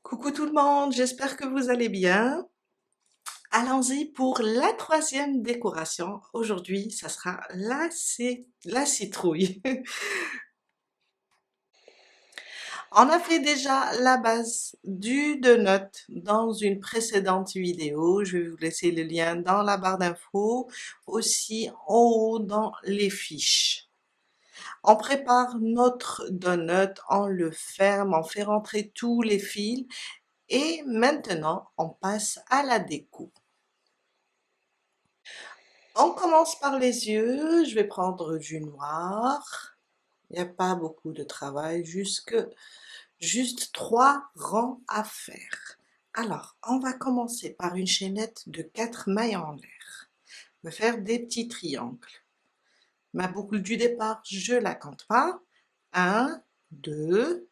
Coucou tout le monde, j'espère que vous allez bien. Allons-y pour la troisième décoration. Aujourd'hui, ça sera la citrouille. On a fait déjà la base du donut dans une précédente vidéo. Je vais vous laisser le lien dans la barre d'infos, aussi en haut dans les fiches. On prépare notre donut, on le ferme, on fait rentrer tous les fils et maintenant on passe à la déco. On commence par les yeux. Je vais prendre du noir. Il n'y a pas beaucoup de travail, juste 3 rangs à faire. Alors, on va commencer par une chaînette de 4 mailles en l'air. On va faire des petits triangles. Ma boucle du départ, je la compte pas. 1, 2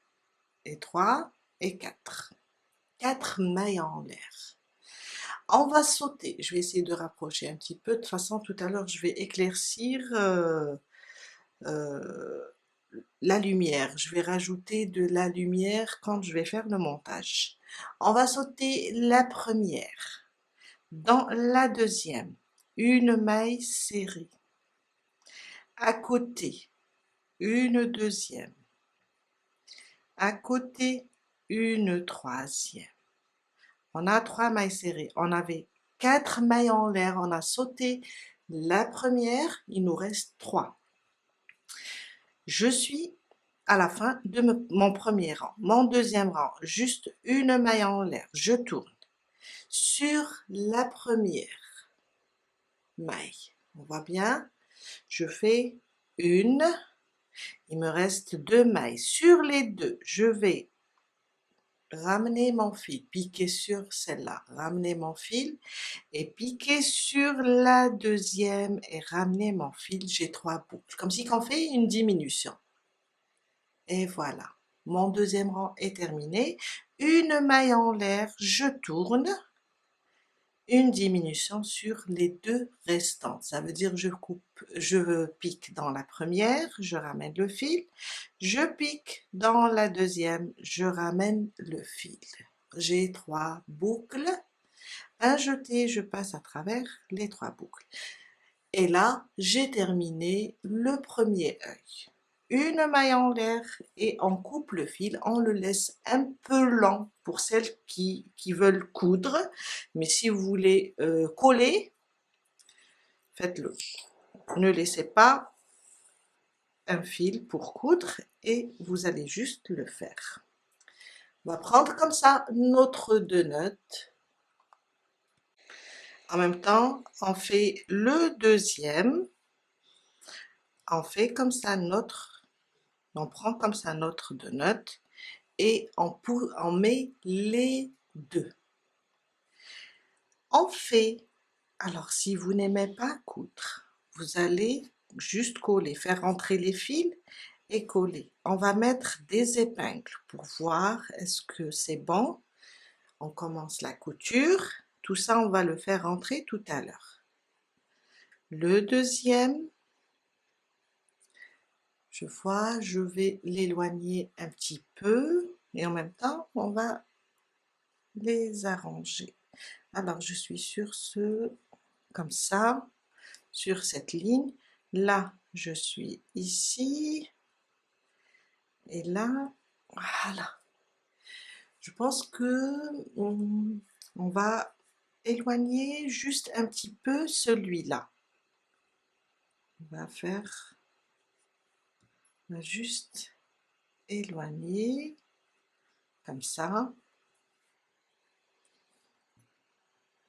et 3 et 4. 4 mailles en l'air. On va sauter. Je vais essayer de rapprocher un petit peu. De toute façon, tout à l'heure, je vais éclaircir euh, la lumière. Je vais rajouter de la lumière quand je vais faire le montage. On va sauter la première. Dans la deuxième, une maille serrée. À côté, une deuxième. À côté, une troisième. On a 3 mailles serrées. On avait 4 mailles en l'air. On a sauté la première. Il nous reste 3. Je suis à la fin de mon premier rang. Mon deuxième rang, juste une maille en l'air. Je tourne. Sur la première maille, on voit bien, je fais une. Il me reste 2 mailles. Sur les deux, je vais ramener mon fil, piquer sur celle-là, ramener mon fil et piquer sur la deuxième et ramener mon fil. J'ai 3 boucles, comme si on fait une diminution. Et voilà, mon deuxième rang est terminé. Une maille en l'air, je tourne, une diminution sur les 2 restantes. Ça veut dire je pique dans la première, je ramène le fil, je pique dans la deuxième, je ramène le fil. J'ai 3 boucles. Un jeté, je passe à travers les 3 boucles. Et là, j'ai terminé le premier œil. Une maille en l'air et on coupe le fil, on le laisse un peu lent pour celles qui veulent coudre, mais si vous voulez coller, faites-le. Ne laissez pas un fil pour coudre et vous allez juste le faire. On va prendre comme ça notre donut. En même temps, on fait le deuxième. On fait comme ça on prend comme ça notre donut et on met les deux. On fait, alors si vous n'aimez pas coudre, vous allez juste coller, faire rentrer les fils et coller. On va mettre des épingles pour voir est-ce que c'est bon. On commence la couture. Tout ça, on va le faire rentrer tout à l'heure. Le deuxième, je vois, je vais l'éloigner un petit peu et en même temps, on va les arranger. Alors, je suis sur comme ça, sur cette ligne. Là, je suis ici. Et là, voilà. Je pense que on va éloigner juste un petit peu celui-là. On va juste éloigner comme ça.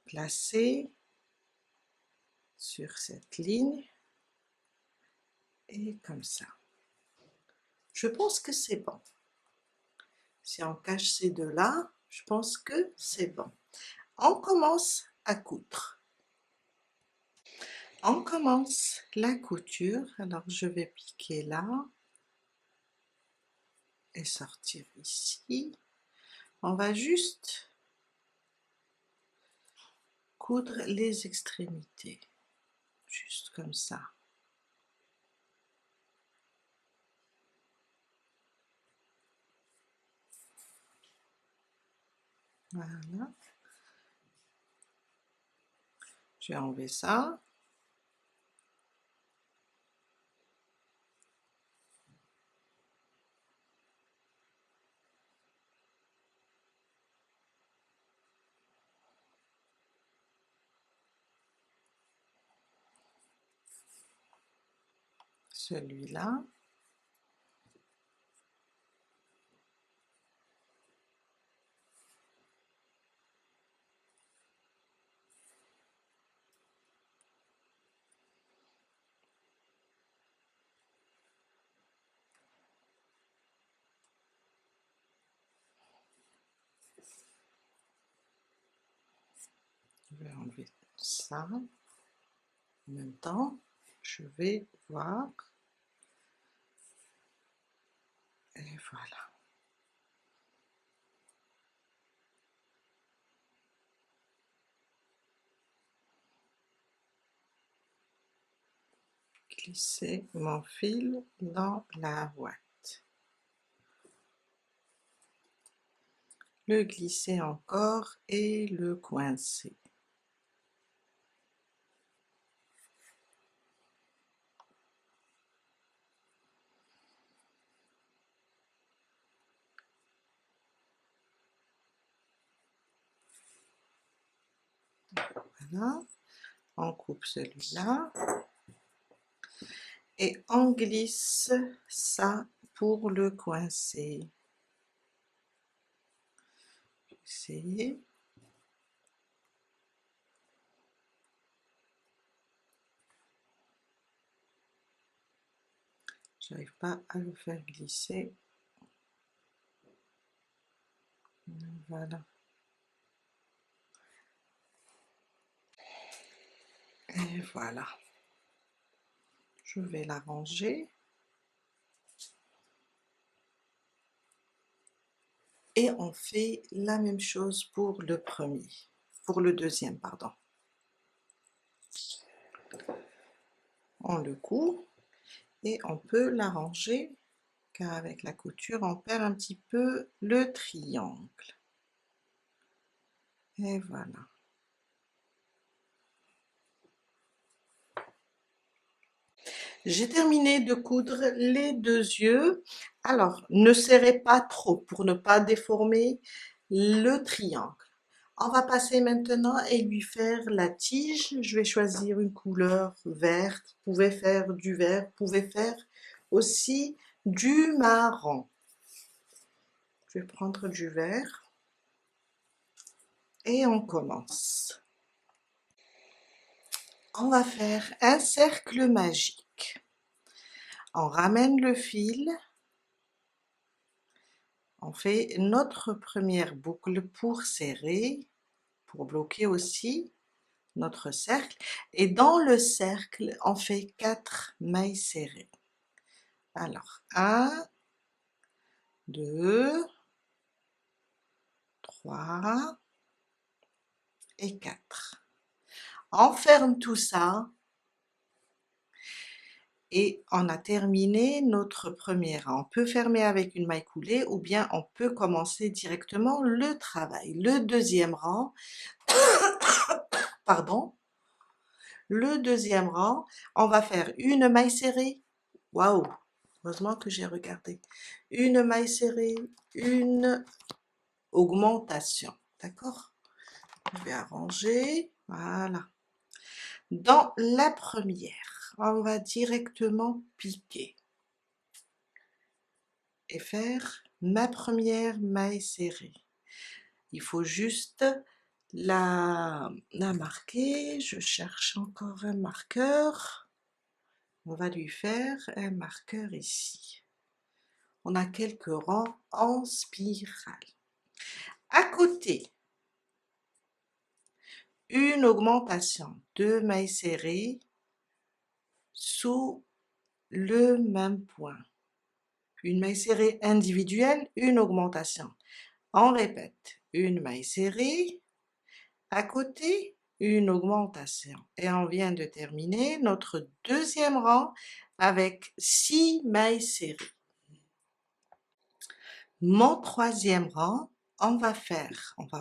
Placer sur cette ligne et comme ça. Je pense que c'est bon. Si on cache ces deux-là, je pense que c'est bon. On commence à coudre. On commence la couture. Alors, je vais piquer là et sortir ici. On va juste coudre les extrémités. Juste comme ça. Voilà. Je vais enlever ça. Celui-là. Je vais enlever ça. En même temps, je vais voir. Et voilà. Glisser mon fil dans la boîte. Le glisser encore et le coincer. Voilà, on coupe celui-là et on glisse ça pour le coincer. Essayer. J'arrive pas à le faire glisser. Voilà. Et voilà. Je vais la ranger. Et on fait la même chose pour le premier, pour le deuxième, pardon. On le coud et on peut l'arranger car avec la couture on perd un petit peu le triangle. Et voilà. J'ai terminé de coudre les deux yeux. Alors, ne serrez pas trop pour ne pas déformer le triangle. On va passer maintenant et lui faire la tige. Je vais choisir une couleur verte. Vous pouvez faire du vert, vous pouvez faire aussi du marron. Je vais prendre du vert et on commence. On va faire un cercle magique. On ramène le fil. On fait notre première boucle pour serrer, pour bloquer aussi notre cercle. Et dans le cercle, on fait 4 mailles serrées. Alors, 1, 2, 3 et 4. On ferme tout ça et on a terminé notre premier rang. On peut fermer avec une maille coulée ou bien on peut commencer directement le travail. Le deuxième rang, pardon, le deuxième rang, on va faire une maille serrée. Waouh! Heureusement que j'ai regardé. Une maille serrée, une augmentation. D'accord? Je vais arranger. Voilà. Dans la première, on va directement piquer et faire ma première maille serrée. Il faut juste la marquer. Je cherche encore un marqueur. On va lui faire un marqueur ici. On a quelques rangs en spirale. À côté, une augmentation, 2 mailles serrées sous le même point. Une maille serrée individuelle, une augmentation. On répète, une maille serrée, à côté, une augmentation. Et on vient de terminer notre deuxième rang avec 6 mailles serrées. Mon troisième rang, on va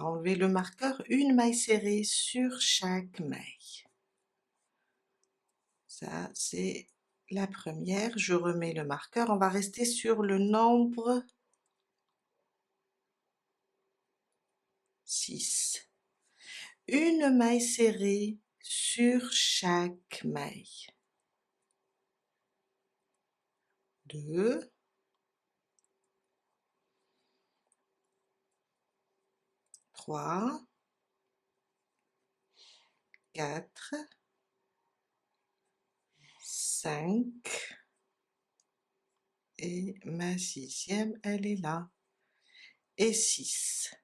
enlever le marqueur, une maille serrée sur chaque maille. Ça, c'est la première. Je remets le marqueur. On va rester sur le nombre 6. Une maille serrée sur chaque maille. 2, 3, 4, 5 et ma 6e, elle est là. Et 6.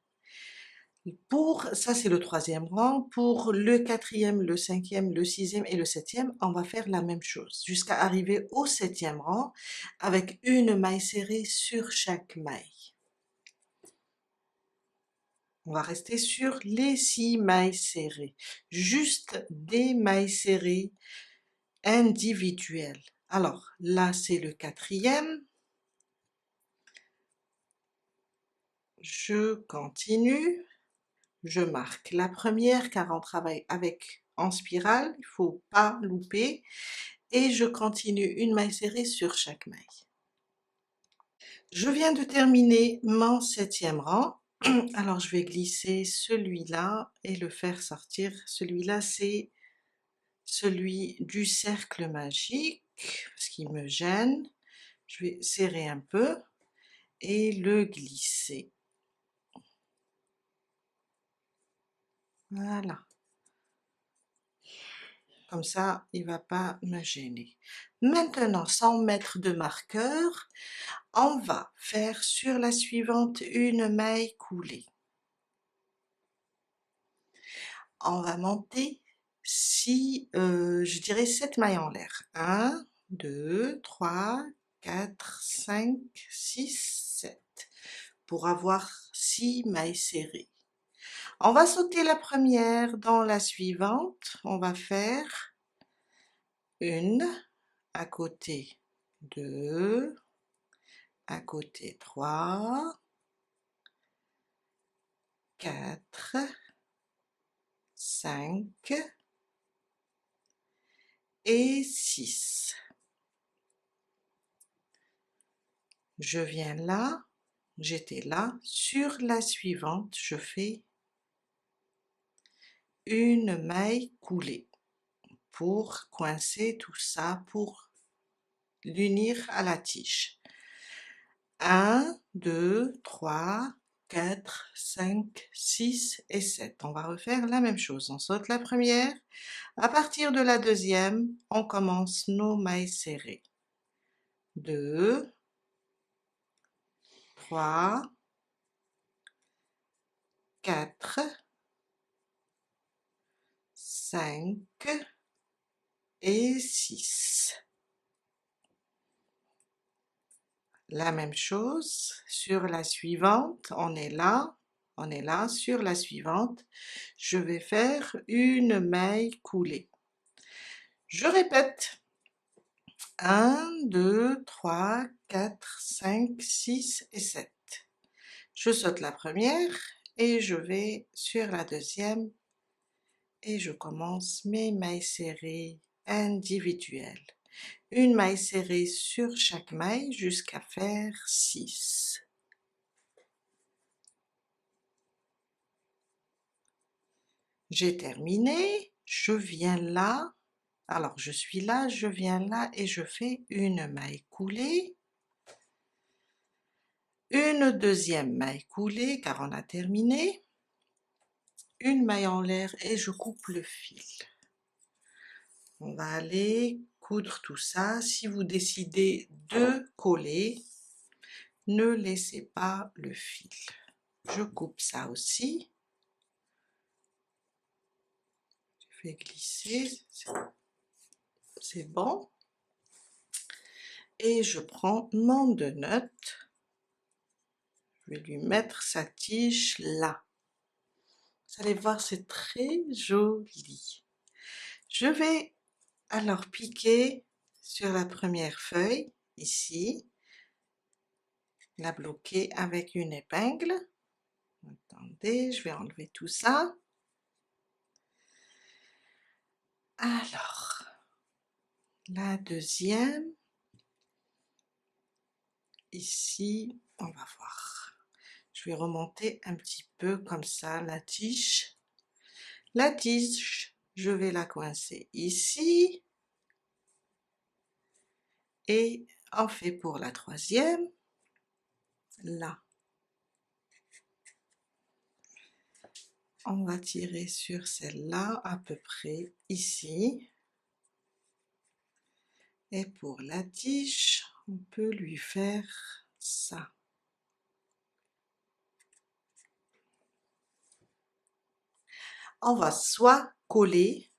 Ça c'est le 3e rang, pour le 4e, le 5e, le 6e et le 7e, on va faire la même chose, jusqu'à arriver au 7e rang, avec une maille serrée sur chaque maille. On va rester sur les 6 mailles serrées, juste des mailles serrées individuelles. Alors là c'est le 4e, je continue. Je marque la première car on travaille en spirale, il ne faut pas louper, et je continue une maille serrée sur chaque maille. Je viens de terminer mon 7e rang, alors je vais glisser celui-là et le faire sortir. Celui-là c'est celui du cercle magique, parce qu'il me gêne. Je vais serrer un peu et le glisser. Voilà. Comme ça, il ne va pas me gêner. Maintenant, sans mettre de marqueur, on va faire sur la suivante une maille coulée. On va monter je dirais 7 mailles en l'air. 1, 2, 3, 4, 5, 6, 7. Pour avoir 6 mailles serrées. On va sauter la première dans la suivante. On va faire une à côté 2, à côté 3, 4, 5 et 6. Je viens là, j'étais là, sur la suivante, je fais une maille coulée pour coincer tout ça, pour l'unir à la tige. 1, 2, 3, 4, 5, 6 et 7. On va refaire la même chose. On saute la première. À partir de la deuxième, on commence nos mailles serrées. 2, 3, 4, 5 et 6. La même chose sur la suivante, on est là, sur la suivante, je vais faire une maille coulée. Je répète, 1, 2, 3, 4, 5, 6 et 7. Je saute la première et je vais sur la deuxième et je commence mes mailles serrées individuelles. Une maille serrée sur chaque maille jusqu'à faire 6. J'ai terminé, je viens là, alors je suis là, je viens là et je fais une maille coulée, une deuxième maille coulée car on a terminé, une maille en l'air et je coupe le fil. On va aller coudre tout ça. Si vous décidez de coller, ne laissez pas le fil. Je coupe ça aussi. Je fais glisser, c'est bon. Et je prends mon donut. Je vais lui mettre sa tige là. Vous allez voir, c'est très joli. Je vais alors piquer sur la première feuille, ici, la bloquer avec une épingle. Attendez, je vais enlever tout ça. Alors, la deuxième, ici, on va voir. Je vais remonter un petit peu comme ça la tige. La tige, je vais la coincer ici. Et on fait pour la troisième, là. On va tirer sur celle-là à peu près ici. Et pour la tige, on peut lui faire ça. On va soit coller,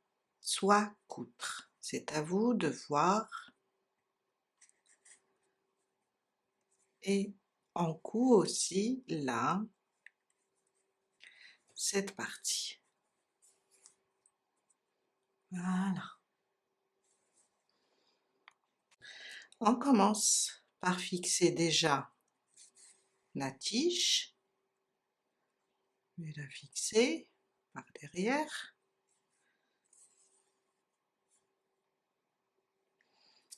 soit coudre. C'est à vous de voir. Et on coud aussi là, cette partie. Voilà. On commence par fixer déjà la tige. Je vais la fixer par derrière.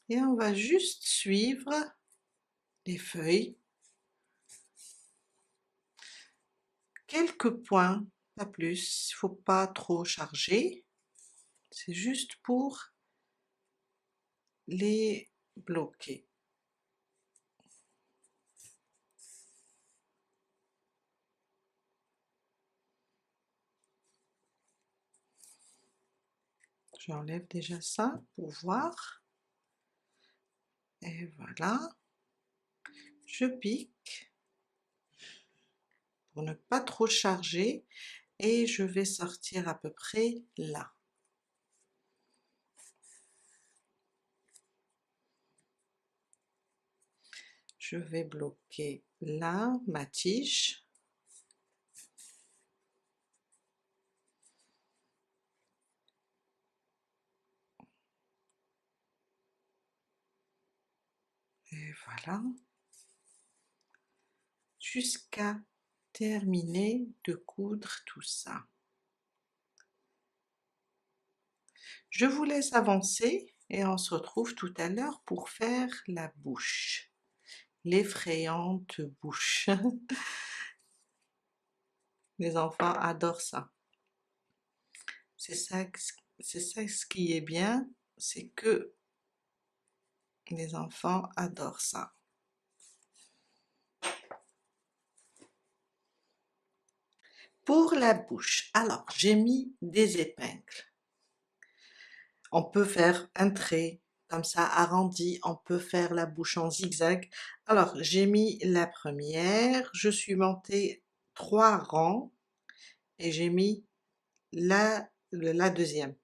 Et on va juste suivre les feuilles. Quelques points, pas plus, il ne faut pas trop charger. C'est juste pour les bloquer. J'enlève déjà ça pour voir. Et voilà. Je pique pour ne pas trop charger et je vais sortir à peu près là. Je vais bloquer là ma tige. Et voilà. Jusqu'à terminer de coudre tout ça. Je vous laisse avancer et on se retrouve tout à l'heure pour faire la bouche. L'effrayante bouche. Les enfants adorent ça. C'est ça ce qui est bien, c'est que les enfants adorent ça. Pour la bouche, alors j'ai mis des épingles. On peut faire un trait comme ça arrondi, on peut faire la bouche en zigzag. Alors j'ai mis la première, je suis montée 3 rangs et j'ai mis la deuxième.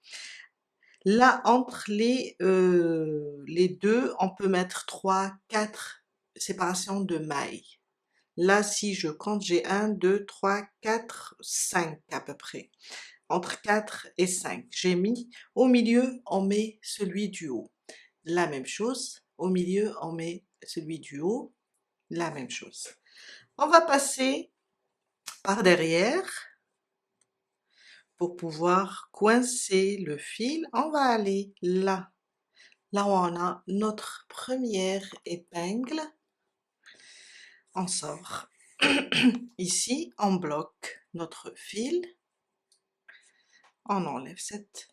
Là entre les deux, on peut mettre 3, 4 séparations de mailles. Là si je compte, j'ai 1, 2, 3, 4, 5 à peu près. Entre 4 et 5. J'ai mis au milieu, on met celui du haut. La même chose, au milieu, on met celui du haut, la même chose. On va passer par derrière pour pouvoir coincer le fil. On va aller là, là où on a notre première épingle. On sort. Ici, on bloque notre fil. On enlève cette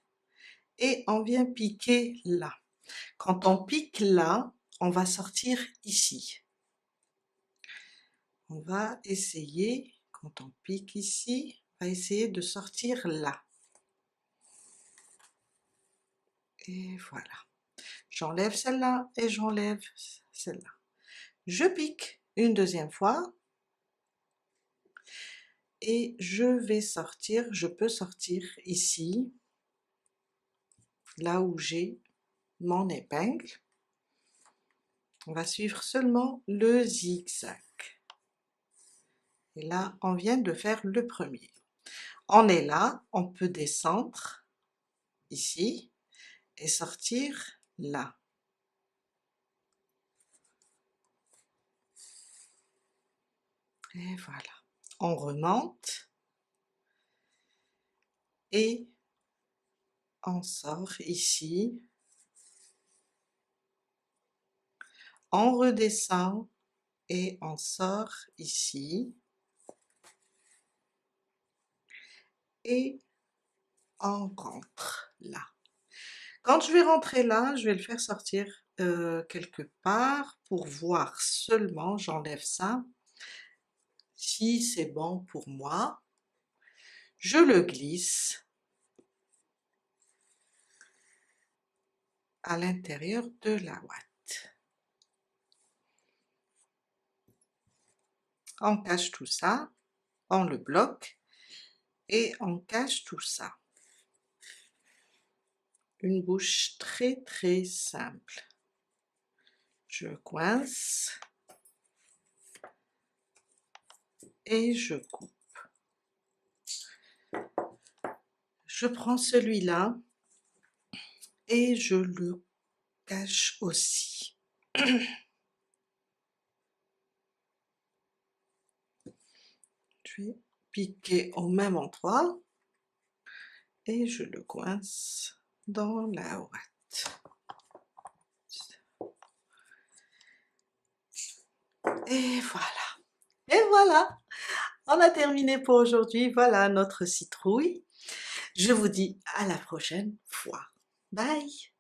et on vient piquer là. Quand on pique là, on va sortir ici. On va essayer, quand on pique ici, on va essayer de sortir là. Et voilà. J'enlève celle-là et j'enlève celle-là. Je pique une deuxième fois et je vais sortir, je peux sortir ici, là où j'ai mon épingle. On va suivre seulement le zigzag. Et là, on vient de faire le premier. On est là, on peut descendre ici et sortir là. Et voilà. on remonte et on sort ici, on redescend et on sort ici et on rentre là. Quand je vais rentrer là, je vais le faire sortir quelque part pour voir seulement, j'enlève ça, si c'est bon pour moi, je le glisse à l'intérieur de la ouate. On cache tout ça, on le bloque et on cache tout ça. Une bouche très très simple. Je coince et je coupe. Je prends celui-là et je le cache aussi. Je vais piquer au même endroit et je le coince dans la ouate. Et voilà. Et voilà, on a terminé pour aujourd'hui. Voilà notre citrouille. Je vous dis à la prochaine fois. Bye!